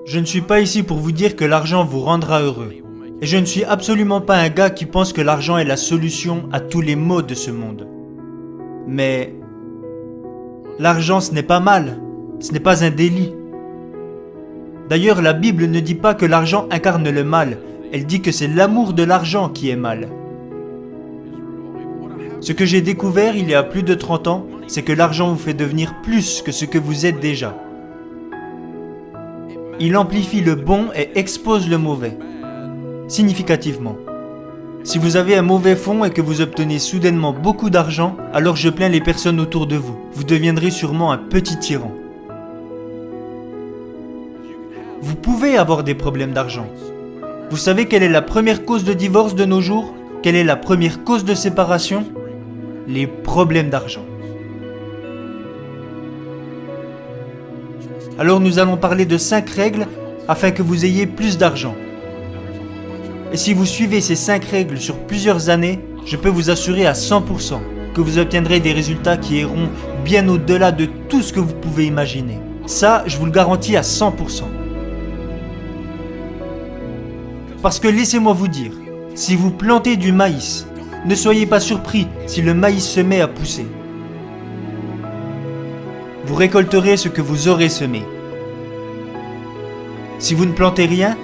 Je ne suis pas ici pour vous dire que l'argent vous rendra heureux. Et je ne suis absolument pas un gars qui pense que l'argent est la solution à tous les maux de ce monde. Mais l'argent, ce n'est pas mal, ce n'est pas un délit. D'ailleurs, la Bible ne dit pas que l'argent incarne le mal, elle dit que c'est l'amour de l'argent qui est mal. Ce que j'ai découvert il y a plus de 30 ans, c'est que l'argent vous fait devenir plus que ce que vous êtes déjà. Il amplifie le bon et expose le mauvais, significativement. Si vous avez un mauvais fond et que vous obtenez soudainement beaucoup d'argent, alors je plains les personnes autour de vous. Vous deviendrez sûrement un petit tyran. Vous pouvez avoir des problèmes d'argent. Vous savez quelle est la première cause de divorce de nos jours? Quelle est la première cause de séparation? Les problèmes d'argent. Alors nous allons parler de 5 règles afin que vous ayez plus d'argent. Et si vous suivez ces 5 règles sur plusieurs années, je peux vous assurer à 100% que vous obtiendrez des résultats qui iront bien au-delà de tout ce que vous pouvez imaginer. Ça, je vous le garantis à 100%. Parce que laissez-moi vous dire, si vous plantez du maïs, ne soyez pas surpris si le maïs se met à pousser. Vous récolterez ce que vous aurez semé. Si vous ne plantez rien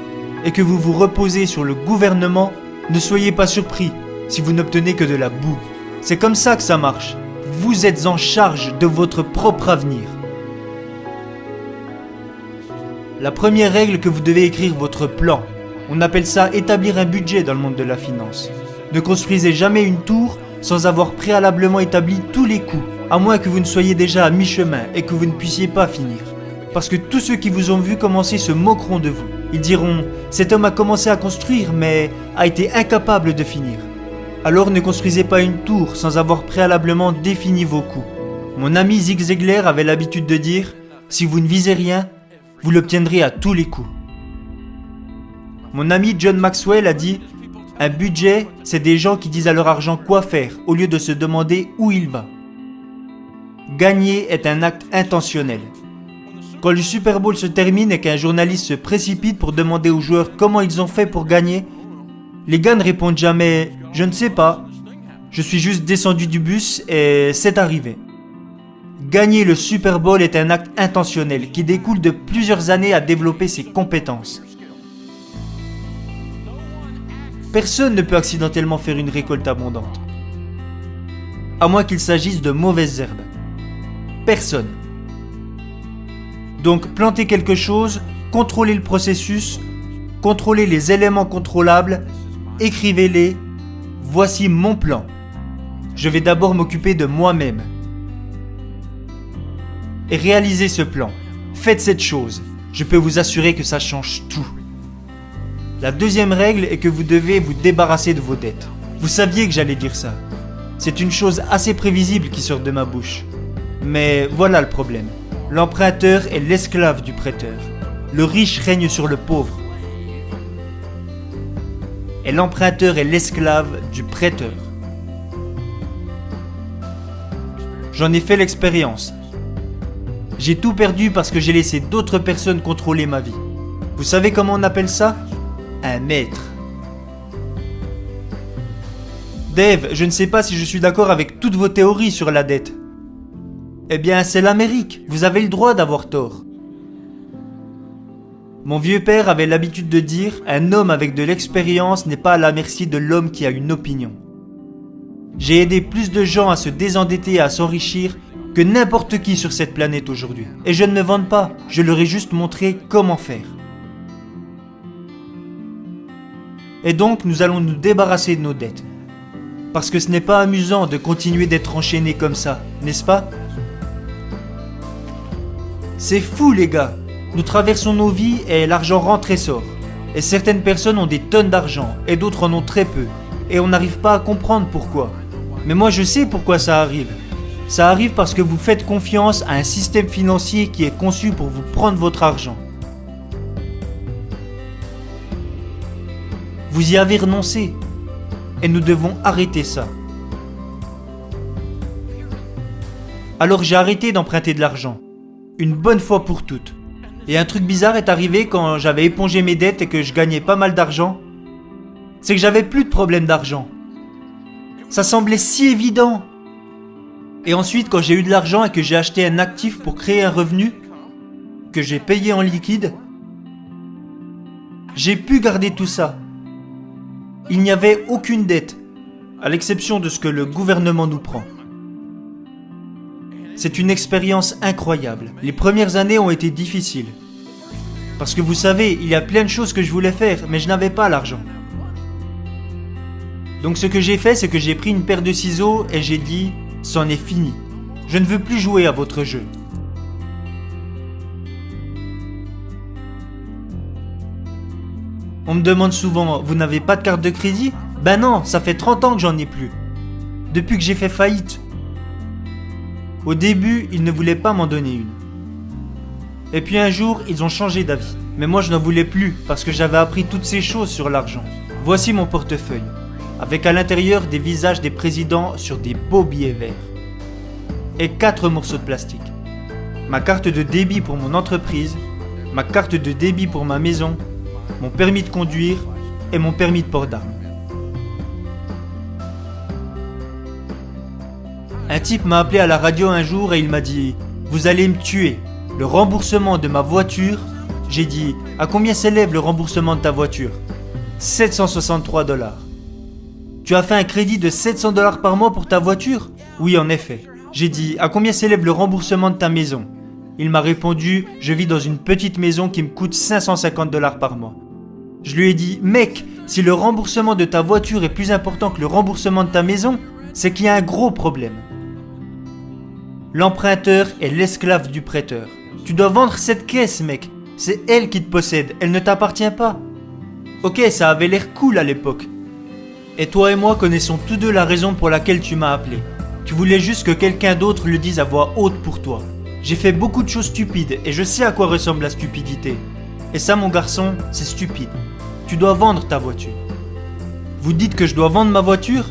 et que vous vous reposez sur le gouvernement, ne soyez pas surpris si vous n'obtenez que de la boue. C'est comme ça que ça marche. Vous êtes en charge de votre propre avenir. La première règle que vous devez écrire votre plan. On appelle ça établir un budget dans le monde de la finance. Ne construisez jamais une tour sans avoir préalablement établi tous les coûts, à moins que vous ne soyez déjà à mi-chemin et que vous ne puissiez pas finir. Parce que tous ceux qui vous ont vu commencer se moqueront de vous. Ils diront « Cet homme a commencé à construire mais a été incapable de finir ». Alors ne construisez pas une tour sans avoir préalablement défini vos coûts. Mon ami Zig Ziglar avait l'habitude de dire « Si vous ne visez rien, vous l'obtiendrez à tous les coups ». Mon ami John Maxwell a dit « Un budget, c'est des gens qui disent à leur argent quoi faire au lieu de se demander où il va. » Gagner est un acte intentionnel. Quand le Super Bowl se termine et qu'un journaliste se précipite pour demander aux joueurs comment ils ont fait pour gagner, les gars ne répondent jamais « Je ne sais pas, je suis juste descendu du bus et c'est arrivé ». Gagner le Super Bowl est un acte intentionnel qui découle de plusieurs années à développer ses compétences. Personne ne peut accidentellement faire une récolte abondante, à moins qu'il s'agisse de mauvaises herbes. Personne. Donc plantez quelque chose, contrôlez le processus, contrôlez les éléments contrôlables, écrivez-les. Voici mon plan. Je vais d'abord m'occuper de moi-même. Et réalisez ce plan. Faites cette chose. Je peux vous assurer que ça change tout. La deuxième règle est que vous devez vous débarrasser de vos dettes. Vous saviez que j'allais dire ça. C'est une chose assez prévisible qui sort de ma bouche. Mais voilà le problème. L'emprunteur est l'esclave du prêteur. Le riche règne sur le pauvre. Et l'emprunteur est l'esclave du prêteur. J'en ai fait l'expérience. J'ai tout perdu parce que j'ai laissé d'autres personnes contrôler ma vie. Vous savez comment on appelle ça? Un maître. Dave, je ne sais pas si je suis d'accord avec toutes vos théories sur la dette. Eh bien, c'est l'Amérique. Vous avez le droit d'avoir tort. Mon vieux père avait l'habitude de dire « Un homme avec de l'expérience n'est pas à la merci de l'homme qui a une opinion ». J'ai aidé plus de gens à se désendetter et à s'enrichir que n'importe qui sur cette planète aujourd'hui. Et je ne me vante pas, je leur ai juste montré comment faire. Et donc, nous allons nous débarrasser de nos dettes. Parce que ce n'est pas amusant de continuer d'être enchaîné comme ça, n'est-ce pas? C'est fou les gars. Nous traversons nos vies et l'argent rentre et sort. Et certaines personnes ont des tonnes d'argent et d'autres en ont très peu. Et on n'arrive pas à comprendre pourquoi. Mais moi je sais pourquoi ça arrive. Ça arrive parce que vous faites confiance à un système financier qui est conçu pour vous prendre votre argent. Vous y avez renoncé. Et nous devons arrêter ça. Alors j'ai arrêté d'emprunter de l'argent. Une bonne fois pour toutes. Et un truc bizarre est arrivé quand j'avais épongé mes dettes et que je gagnais pas mal d'argent. C'est que j'avais plus de problème d'argent. Ça semblait si évident. Et ensuite, quand j'ai eu de l'argent et que j'ai acheté un actif pour créer un revenu, que j'ai payé en liquide, j'ai pu garder tout ça. Il n'y avait aucune dette, à l'exception de ce que le gouvernement nous prend. C'est une expérience incroyable. Les premières années ont été difficiles. Parce que vous savez, il y a plein de choses que je voulais faire, mais je n'avais pas l'argent. Donc ce que j'ai fait, c'est que j'ai pris une paire de ciseaux et j'ai dit « c'en est fini. Je ne veux plus jouer à votre jeu. » On me demande souvent « vous n'avez pas de carte de crédit ?» Ben non, ça fait 30 ans que j'en ai plus. Depuis que j'ai fait faillite. Au début, ils ne voulaient pas m'en donner une. Et puis un jour, ils ont changé d'avis. Mais moi, je n'en voulais plus parce que j'avais appris toutes ces choses sur l'argent. Voici mon portefeuille, avec à l'intérieur des visages des présidents sur des beaux billets verts. Et 4 morceaux de plastique. Ma carte de débit pour mon entreprise, ma carte de débit pour ma maison, mon permis de conduire et mon permis de port d'armes. Un type m'a appelé à la radio un jour et il m'a dit « Vous allez me tuer. Le remboursement de ma voiture... » J'ai dit « À combien s'élève le remboursement de ta voiture ?»« 763 $. Tu as fait un crédit de 700 $ par mois pour ta voiture ? Oui, en effet. J'ai dit « À combien s'élève le remboursement de ta maison ?» Il m'a répondu « Je vis dans une petite maison qui me coûte 550 $ par mois. » Je lui ai dit « Mec, si le remboursement de ta voiture est plus important que le remboursement de ta maison, c'est qu'il y a un gros problème. » L'emprunteur est l'esclave du prêteur. Tu dois vendre cette caisse, mec. C'est elle qui te possède, elle ne t'appartient pas. Ok, ça avait l'air cool à l'époque. Et toi et moi connaissons tous deux la raison pour laquelle tu m'as appelé. Tu voulais juste que quelqu'un d'autre le dise à voix haute pour toi. J'ai fait beaucoup de choses stupides et je sais à quoi ressemble la stupidité. Et ça, mon garçon, c'est stupide. Tu dois vendre ta voiture. Vous dites que je dois vendre ma voiture ?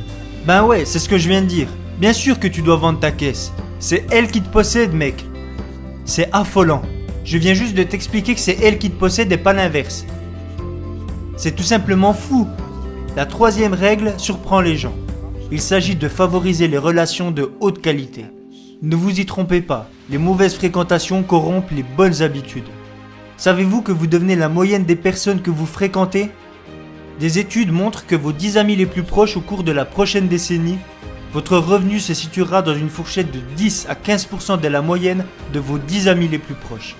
Ben ouais, c'est ce que je viens de dire. Bien sûr que tu dois vendre ta caisse. C'est elle qui te possède, mec. C'est affolant. Je viens juste de t'expliquer que c'est elle qui te possède et pas l'inverse. C'est tout simplement fou. La 3e règle surprend les gens. Il s'agit de favoriser les relations de haute qualité. Ne vous y trompez pas, les mauvaises fréquentations corrompent les bonnes habitudes. Savez-vous que vous devenez la moyenne des personnes que vous fréquentez ? Des études montrent que vos 10 amis les plus proches au cours de la prochaine décennie, votre revenu se situera dans une fourchette de 10 à 15% de la moyenne de vos 10 amis les plus proches.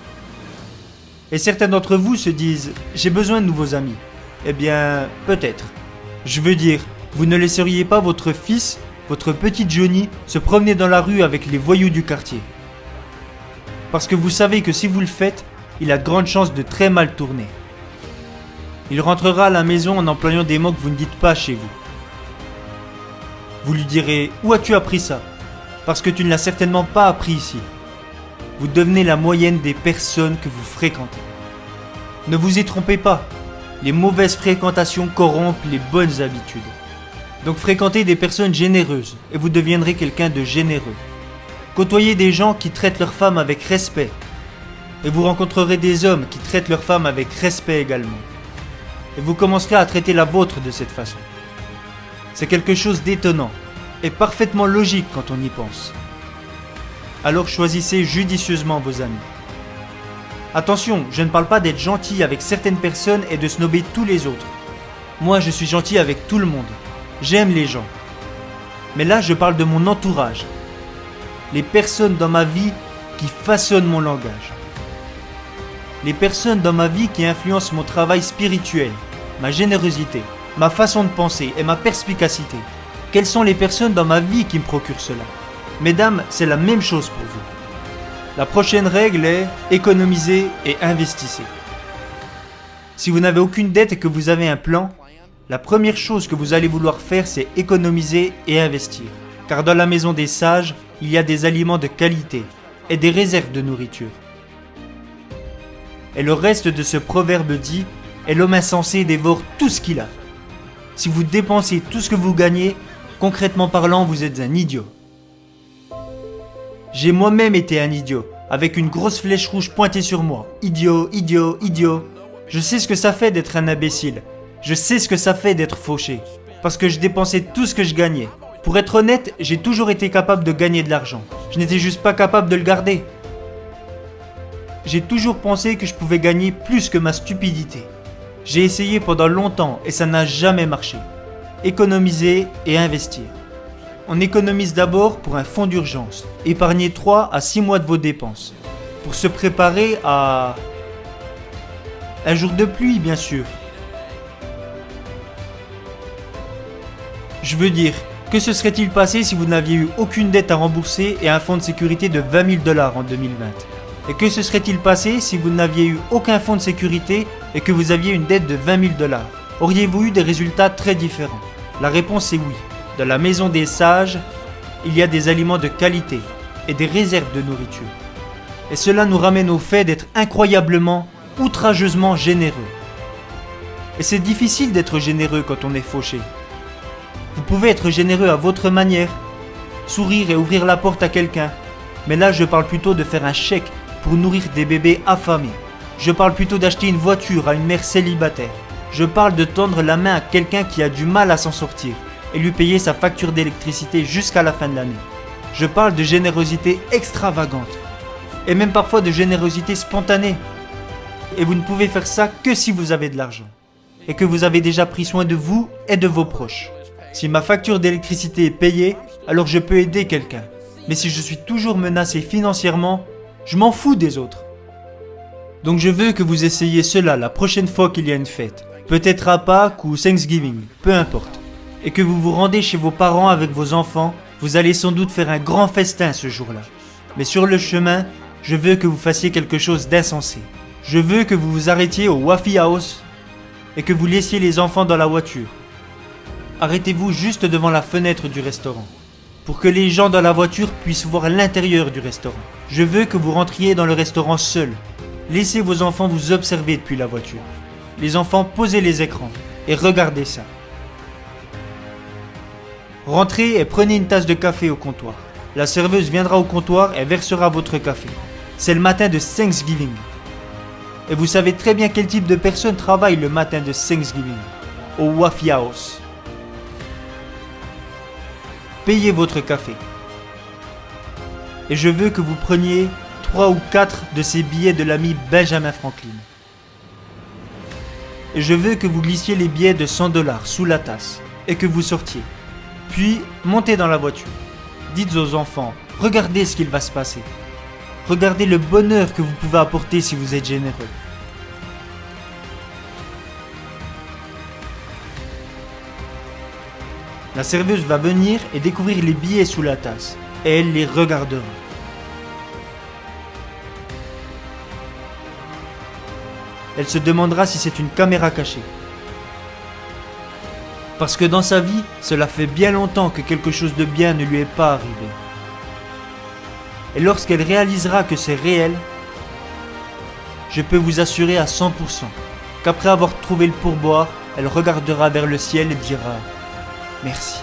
Et certains d'entre vous se disent « J'ai besoin de nouveaux amis ». Eh bien, peut-être. Je veux dire, vous ne laisseriez pas votre fils, votre petite Johnny, se promener dans la rue avec les voyous du quartier. Parce que vous savez que si vous le faites, il a de grandes chances de très mal tourner. Il rentrera à la maison en employant des mots que vous ne dites pas chez vous. Vous lui direz « Où as-tu appris ça ?» Parce que tu ne l'as certainement pas appris ici. Vous devenez la moyenne des personnes que vous fréquentez. Ne vous y trompez pas, les mauvaises fréquentations corrompent les bonnes habitudes. Donc fréquentez des personnes généreuses et vous deviendrez quelqu'un de généreux. Côtoyez des gens qui traitent leurs femmes avec respect et vous rencontrerez des hommes qui traitent leurs femmes avec respect également. Et vous commencerez à traiter la vôtre de cette façon. C'est quelque chose d'étonnant et parfaitement logique quand on y pense. Alors choisissez judicieusement vos amis. Attention, je ne parle pas d'être gentil avec certaines personnes et de snober tous les autres. Moi, je suis gentil avec tout le monde. J'aime les gens. Mais là, je parle de mon entourage. Les personnes dans ma vie qui façonnent mon langage. Les personnes dans ma vie qui influencent mon travail spirituel, ma générosité, ma façon de penser et ma perspicacité. Quelles sont les personnes dans ma vie qui me procurent cela ? Mesdames, c'est la même chose pour vous. La prochaine règle est économisez et investissez. Si vous n'avez aucune dette et que vous avez un plan, la première chose que vous allez vouloir faire, c'est économiser et investir. Car dans la maison des sages, il y a des aliments de qualité et des réserves de nourriture. Et le reste de ce proverbe dit, et l'homme insensé dévore tout ce qu'il a. Si vous dépensez tout ce que vous gagnez, concrètement parlant, vous êtes un idiot. J'ai moi-même été un idiot. avec une grosse flèche rouge pointée sur moi. Idiot, idiot, idiot. Je sais ce que ça fait d'être un imbécile. Je sais ce que ça fait d'être fauché. Parce que je dépensais tout ce que je gagnais. Pour être honnête, j'ai toujours été capable de gagner de l'argent. Je n'étais juste pas capable de le garder. J'ai toujours pensé que je pouvais gagner plus que ma stupidité. J'ai essayé pendant longtemps et ça n'a jamais marché. Économiser et investir. On économise d'abord pour un fonds d'urgence. Épargnez 3 à 6 mois de vos dépenses. Pour se préparer à... un jour de pluie, bien sûr. Je veux dire, que se serait-il passé si vous n'aviez eu aucune dette à rembourser et un fonds de sécurité de 20 000 $ en 2020 ? Et que se serait-il passé si vous n'aviez eu aucun fonds de sécurité et que vous aviez une dette de 20 000 $? Auriez-vous eu des résultats très différents ? La réponse est oui. Dans la maison des sages, il y a des aliments de qualité et des réserves de nourriture. Et cela nous ramène au fait d'être incroyablement, outrageusement généreux. Et c'est difficile d'être généreux quand on est fauché. Vous pouvez être généreux à votre manière, sourire et ouvrir la porte à quelqu'un. Mais là, je parle plutôt de faire un chèque pour nourrir des bébés affamés. Je parle plutôt d'acheter une voiture à une mère célibataire. Je parle de tendre la main à quelqu'un qui a du mal à s'en sortir et lui payer sa facture d'électricité jusqu'à la fin de l'année. Je parle de générosité extravagante et même parfois de générosité spontanée. Et vous ne pouvez faire ça que si vous avez de l'argent et que vous avez déjà pris soin de vous et de vos proches. Si ma facture d'électricité est payée, alors je peux aider quelqu'un. Mais si je suis toujours menacé financièrement, je m'en fous des autres. Donc je veux que vous essayiez cela la prochaine fois qu'il y a une fête. Peut-être à Pâques ou Thanksgiving, peu importe. Et que vous vous rendez chez vos parents avec vos enfants, vous allez sans doute faire un grand festin ce jour-là. Mais sur le chemin, je veux que vous fassiez quelque chose d'insensé. Je veux que vous vous arrêtiez au Waffle House et que vous laissiez les enfants dans la voiture. Arrêtez-vous juste devant la fenêtre du restaurant, pour que les gens dans la voiture puissent voir l'intérieur du restaurant. Je veux que vous rentriez dans le restaurant seul. Laissez vos enfants vous observer depuis la voiture. Les enfants, posez les écrans et regardez ça. Rentrez et prenez une tasse de café au comptoir. La serveuse viendra au comptoir et versera votre café. C'est le matin de Thanksgiving. Et vous savez très bien quel type de personnes travaille le matin de Thanksgiving au Waffle House. Payez votre café. Et je veux que vous preniez 3 ou 4 de ces billets de l'ami Benjamin Franklin. Et je veux que vous glissiez les billets de 100 $ sous la tasse et que vous sortiez. Puis, montez dans la voiture. Dites aux enfants, regardez ce qu'il va se passer. Regardez le bonheur que vous pouvez apporter si vous êtes généreux. La serveuse va venir et découvrir les billets sous la tasse. Et elle les regardera. Elle se demandera si c'est une caméra cachée. Parce que dans sa vie, cela fait bien longtemps que quelque chose de bien ne lui est pas arrivé. Et lorsqu'elle réalisera que c'est réel, je peux vous assurer à 100% qu'après avoir trouvé le pourboire, elle regardera vers le ciel et dira « Merci ».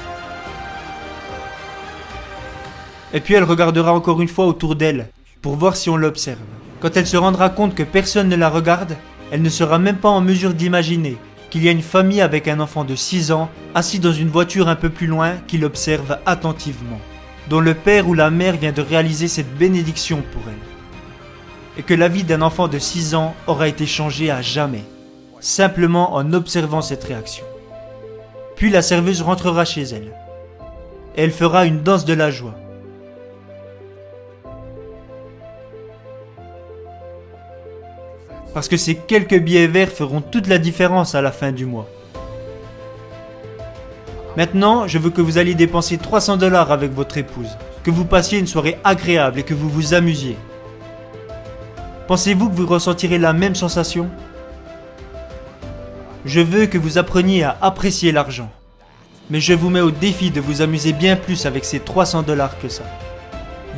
Et puis elle regardera encore une fois autour d'elle pour voir si on l'observe. Quand elle se rendra compte que personne ne la regarde, elle ne sera même pas en mesure d'imaginer qu'il y a une famille avec un enfant de 6 ans assis dans une voiture un peu plus loin qui l'observe attentivement, dont le père ou la mère vient de réaliser cette bénédiction pour elle. Et que la vie d'un enfant de 6 ans aura été changée à jamais, simplement en observant cette réaction. Puis la serveuse rentrera chez elle. Et elle fera une danse de la joie. Parce que ces quelques billets verts feront toute la différence à la fin du mois. Maintenant, je veux que vous alliez dépenser 300 $ avec votre épouse, que vous passiez une soirée agréable et que vous vous amusiez. Pensez-vous que vous ressentirez la même sensation ? Je veux que vous appreniez à apprécier l'argent. Mais je vous mets au défi de vous amuser bien plus avec ces 300 $ que ça.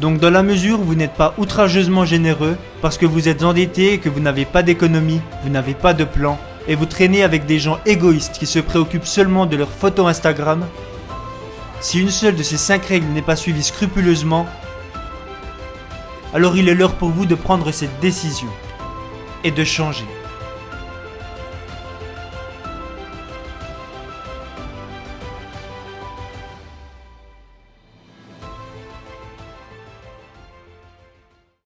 Donc dans la mesure où vous n'êtes pas outrageusement généreux, parce que vous êtes endetté et que vous n'avez pas d'économie, vous n'avez pas de plan, et vous traînez avec des gens égoïstes qui se préoccupent seulement de leurs photos Instagram, si une seule de ces 5 règles n'est pas suivie scrupuleusement, alors il est l'heure pour vous de prendre cette décision et de changer.